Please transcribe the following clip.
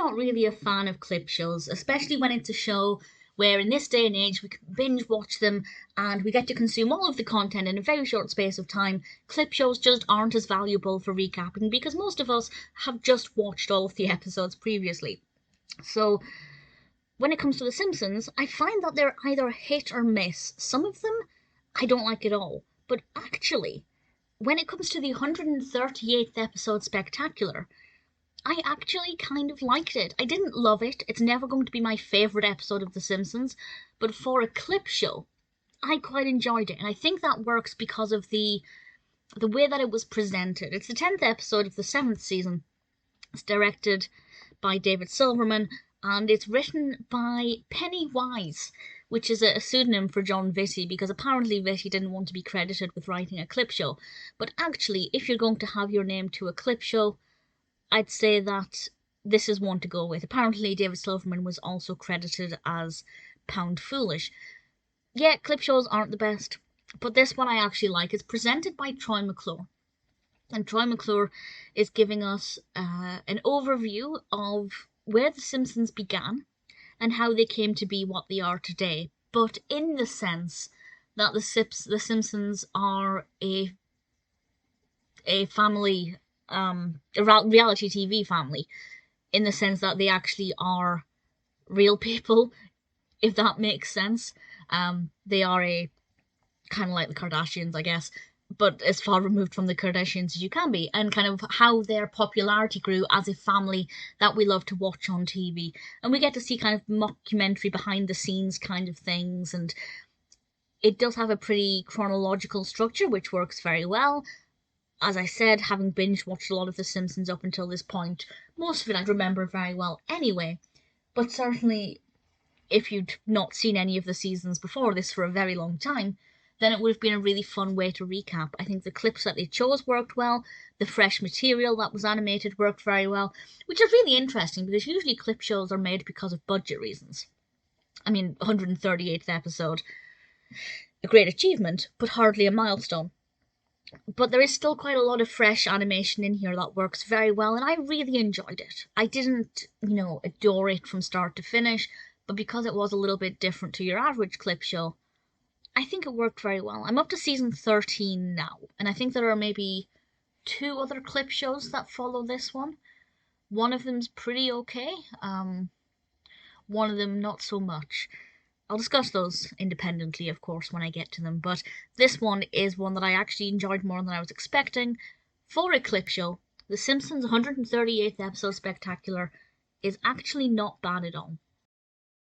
not really a fan of clip shows, especially when it's a show where in this day and age we can binge watch them and we get to consume all of the content in a very short space of time. Clip shows just aren't as valuable for recapping because most of us have just watched all of the episodes previously. So when it comes to The Simpsons, I find that they're either hit or miss. Some of them I don't like at all, but actually, when it comes to the 138th episode spectacular, I actually kind of liked it. I didn't love it. It's never going to be my favourite episode of The Simpsons, but for a clip show, I quite enjoyed it. And I think that works because of the way that it was presented. It's the 10th episode of the 7th season. It's directed by David Silverman, and it's written by Pennywise, which is a pseudonym for John Vitti, because apparently Vitti didn't want to be credited with writing a clip show. But actually, if you're going to have your name to a clip show, I'd say that this is one to go with. Apparently, David Silverman was also credited as Pound Foolish. Yeah, clip shows aren't the best, but this one I actually like. It's presented by Troy McClure. And Troy McClure is giving us an overview of where The Simpsons began and how they came to be what they are today, but in the sense that the Simpsons are a family, a reality TV family, in the sense that they actually are real people, if that makes sense. They are a kind of like the Kardashians, I guess, but as far removed from the Kardashians as you can be, and kind of how their popularity grew as a family that we love to watch on TV. And we get to see kind of mockumentary behind the scenes kind of things, and it does have a pretty chronological structure, which works very well. As I said, having binge watched a lot of The Simpsons up until this point, most of it I'd remember very well anyway, but certainly if you'd not seen any of the seasons before this for a very long time, then it would have been a really fun way to recap. I think the clips that they chose worked well, the fresh material that was animated worked very well, which is really interesting because usually clip shows are made because of budget reasons. I mean, 138th episode, a great achievement, but hardly a milestone. But there is still quite a lot of fresh animation in here that works very well, and I really enjoyed it. I didn't, adore it from start to finish, but because it was a little bit different to your average clip show, I think it worked very well. I'm up to season 13 now, and I think there are maybe 2 other clip shows that follow this one. One of them's pretty okay, one of them not so much. I'll discuss those independently, of course, when I get to them, but this one is one that I actually enjoyed more than I was expecting. For a clip show, The Simpsons 138th episode spectacular is actually not bad at all.